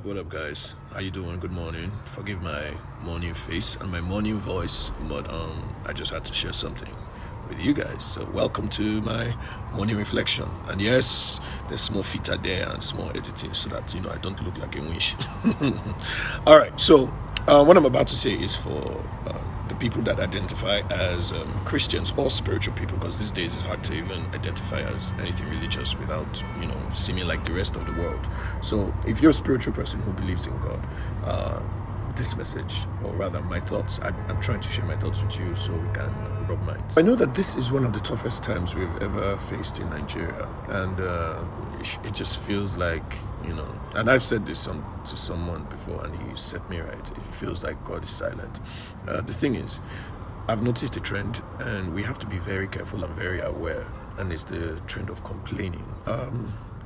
What up, guys? How you doing? Good morning. Forgive my morning face and my morning voice, but I just had to share something with you guys. So welcome to my morning reflection. And yes, there's small filter there and small editing so that I don't look like a winch. All right. So what I'm about to say is for the people that identify as Christians or spiritual people, because these days it's hard to even identify as anything religious without seeming like the rest of the world. So if you're a spiritual person who believes in God, this message, or rather my thoughts, I'm trying to share my thoughts with you so we can rub minds. I know that this is one of the toughest times we've ever faced in Nigeria, and it just feels like, and I've said this to someone before and he set me right, it feels like God is silent. The thing is, I've noticed a trend and we have to be very careful and very aware, and it's the trend of complaining.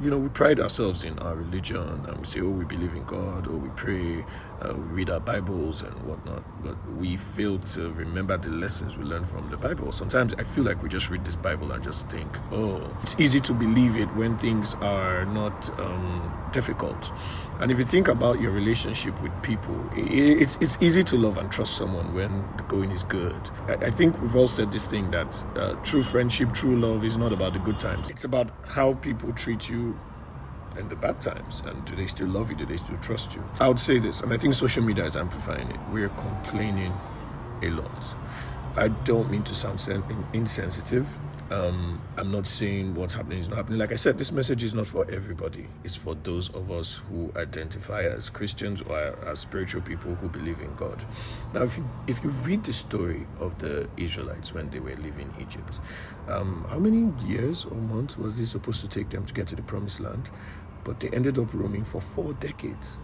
We pride ourselves in our religion and we say, we believe in God, we pray, we read our Bibles and whatnot, but we fail to remember the lessons we learned from the Bible. Sometimes I feel like we just read this Bible and just think, it's easy to believe it when things are not difficult. And if you think about your relationship with people, it's easy to love and trust someone when the going is good. I think we've all said this thing that true friendship, true love is not about the good times. It's about how people treat you in the bad times, and do they still love you, do they still trust you? I would say this, and I think social media is amplifying it. We're complaining a lot. I don't mean to sound insensitive. I'm not saying what's happening is not happening. Like I said, this message is not for everybody. It's for those of us who identify as Christians or as spiritual people who believe in God. Now, if you read the story of the Israelites when they were leaving Egypt, how many years or months was it supposed to take them to get to the promised land? But they ended up roaming for 4 decades.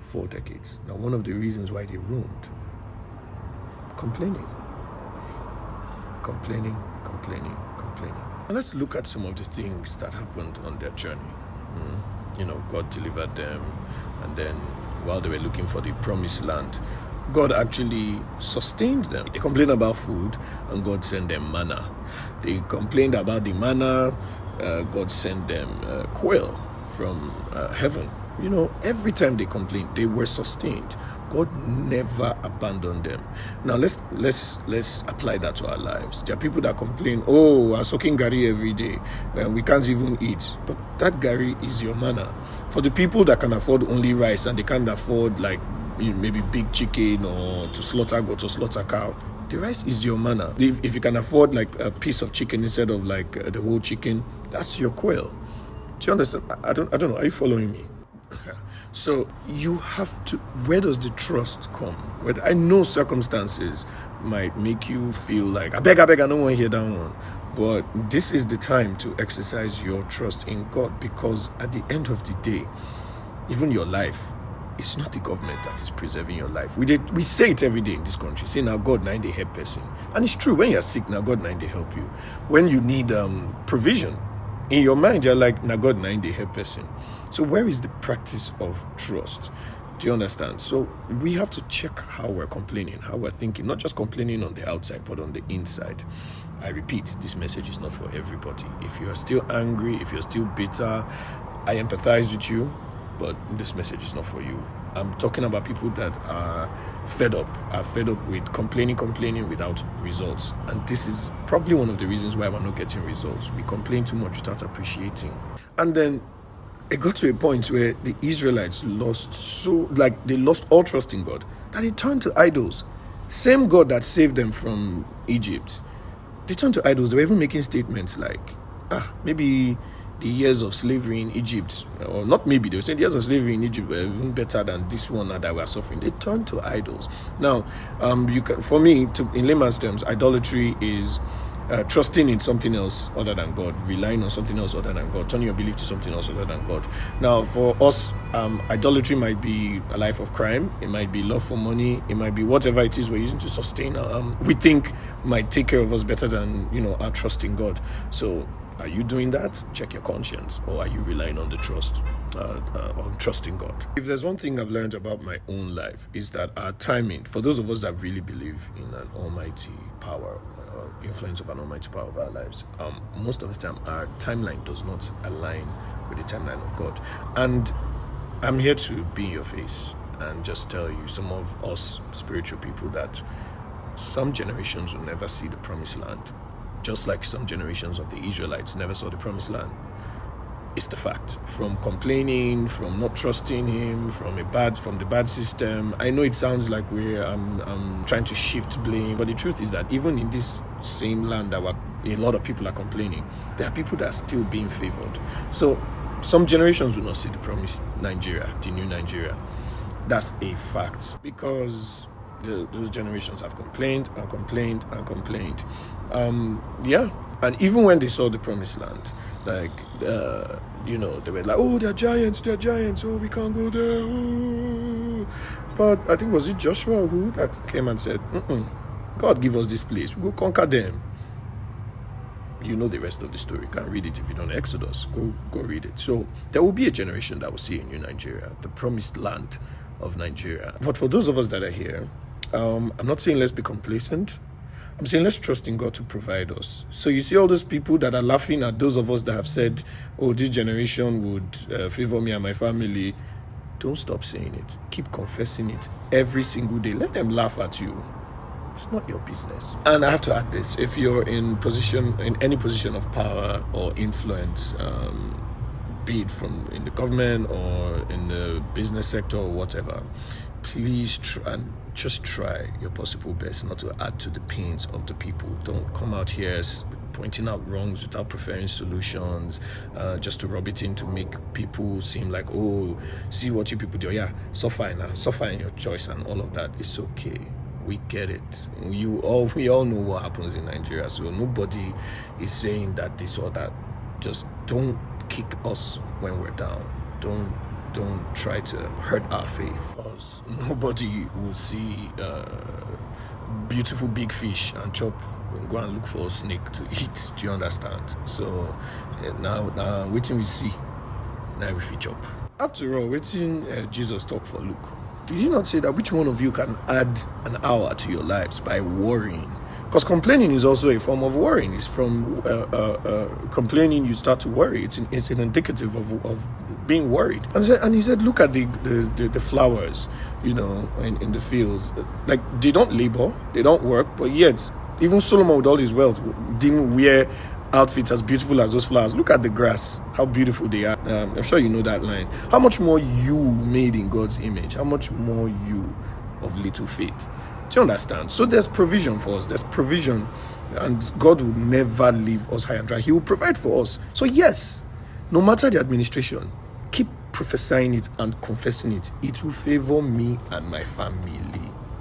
4 decades. Now, one of the reasons why they roamed, complaining. Now let's look at some of the things that happened on their journey. God delivered them, and then while they were looking for the promised land, God actually sustained them. They complained about food, and God sent them manna. They complained about the manna, God sent them quail from heaven. Every time they complained, they were sustained. God never abandoned them. Now let's apply that to our lives. There are people that complain, I'm soaking gari every day and we can't even eat. But that gari is your manna. For the people that can afford only rice and they can't afford maybe big chicken or to slaughter goat or slaughter cow, the rice is your manna. If you can afford a piece of chicken instead of the whole chicken, that's your quail. Do you understand? I don't know. Are you following me? So you have to, where does the trust come? I know circumstances might make you feel like, I beg, I don't want to hear that one. But this is the time to exercise your trust in God, because at the end of the day, even your life, it's not the government that is preserving your life. We say it every day in this country, say now God na dey help person. And it's true, when you're sick, now God na dey help you. When you need provision, in your mind, you're like, now God na dey help person. So where is the practice of trust? Do you understand? So we have to check how we're complaining, how we're thinking, not just complaining on the outside, but on the inside. I repeat, this message is not for everybody. If you're still angry, if you're still bitter, I empathize with you, but this message is not for you. I'm talking about people that are fed up with complaining without results. And this is probably one of the reasons why we're not getting results. We complain too much without appreciating. And then it got to a point where the Israelites lost all trust in God, that they turned to idols. Same God that saved them from Egypt, they turned to idols. They were even making statements like, maybe the years of slavery in Egypt, or not maybe, they were saying the years of slavery in Egypt were even better than this one that we're suffering. They turned to idols. Now, for me, in layman's terms, idolatry is trusting in something else other than God, relying on something else other than God, turning your belief to something else other than God. Now, for us, idolatry might be a life of crime. It might be love for money. It might be whatever it is we're using to sustain. We think might take care of us better than our trust in God. So, are you doing that? Check your conscience. Or are you relying on the trust, on trusting God? If there's one thing I've learned about my own life, is that our timing, for those of us that really believe in an almighty power, influence of an almighty power of our lives, most of the time our timeline does not align with the timeline of God. And I'm here to be in your face and just tell you, some of us spiritual people, that some generations will never see the promised land, just like some generations of the Israelites never saw the promised land. It's the fact. From complaining, from not trusting him, from the bad system. I know it sounds like I'm trying to shift blame, but the truth is that even in this same land that a lot of people are complaining, there are people that are still being favored. So some generations will not see the promised Nigeria, the new Nigeria. That's a fact, because those generations have complained and complained and complained. And even when they saw the promised land, like, they were like, oh, they're giants, oh, we can't go there. Oh. But I think, was it Joshua who that came and said, God give us this place, we go conquer them. You know the rest of the story. You can read it if you don't. Exodus, go read it. So there will be a generation that will see a new Nigeria, the promised land of Nigeria. But for those of us that are here, I'm not saying let's be complacent. I'm saying let's trust in God to provide us. So you see all those people that are laughing at those of us that have said, oh, this generation would favor me and my family. Don't stop saying it. Keep confessing it every single day. Let them laugh at you. It's not your business. And I have to add this. If you're in any position of power or influence, be it in the government or in the business sector or whatever, please just try your possible best not to add to the pains of the people. Don't come out here pointing out wrongs without preferring solutions, just to rub it in to make people seem like, oh, see what you people do. Yeah, suffer in your choice and all of that. It's okay. We get it. We all know what happens in Nigeria, so nobody is saying that this or that. Just don't kick us when we're down. Don't try to hurt our faith, because nobody will see beautiful big fish and go and look for a snake to eat. Do you understand? So now waiting we see, now we feature up. After all, waiting Jesus talk for Luke. Did you not say that which one of you can add an hour to your lives by worrying? Because complaining is also a form of worrying. It's from complaining you start to worry. It's an indicative of being worried. And he said, look at the flowers, in the fields. Like, they don't labor, they don't work, but yet even Solomon with all his wealth didn't wear outfits as beautiful as those flowers. Look at the grass, how beautiful they are. I'm sure you know that line. How much more you made in God's image? How much more you of little faith? Do you understand? So there's provision for us. There's provision, and God will never leave us high and dry. He will provide for us. So yes, no matter the administration, keep prophesying it and confessing it. It will favor me and my family.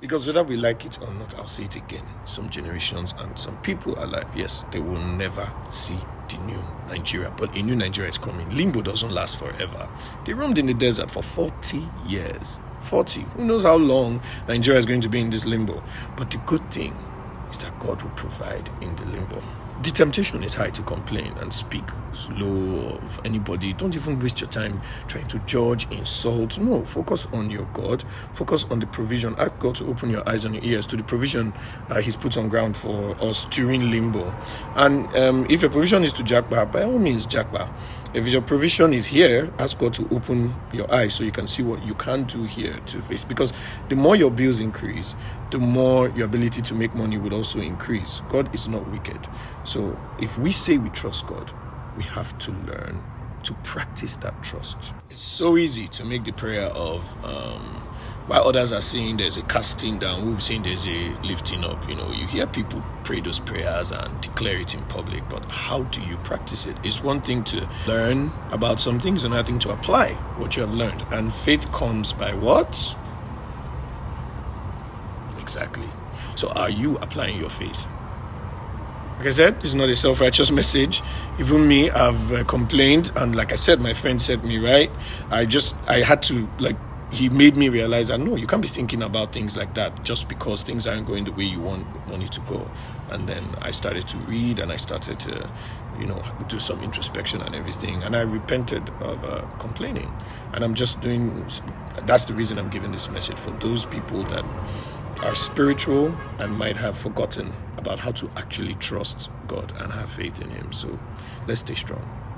Because whether we like it or not, I'll say it again. Some generations and some people alive, yes, they will never see the new Nigeria. But a new Nigeria is coming. Limbo doesn't last forever. They roamed in the desert for 40 years. 40. Who knows how long Nigeria is going to be in this limbo? But the good thing is that God will provide in the limbo. The temptation is high to complain and speak low of anybody. Don't even waste your time trying to judge, insult. No, focus on your God. Focus on the provision. Ask God to open your eyes and your ears to the provision He's put on ground for us during limbo. And if your provision is to Jagba, by all means, Jagba. If your provision is here, ask God to open your eyes so you can see what you can do here to face. Because the more your bills increase, the more your ability to make money would also increase. God is not wicked. So if we say we trust God, we have to learn to practice that trust. It's so easy to make the prayer of, while others are saying there's a casting down, we'll be saying there's a lifting up. You hear people pray those prayers and declare it in public, but how do you practice it? It's one thing to learn about some things, another thing to apply what you have learned. And faith comes by what? Exactly. So are you applying your faith? Like I said, this is not a self-righteous message. Even me, I've complained, and like I said, my friend set me right. I had to, he made me realize that no, you can't be thinking about things like that just because things aren't going the way you want it to go. And then I started to read, and I started to, do some introspection and everything. And I repented of complaining. And I'm just that's the reason I'm giving this message for those people that are spiritual and might have forgotten about how to actually trust God and have faith in Him. So let's stay strong.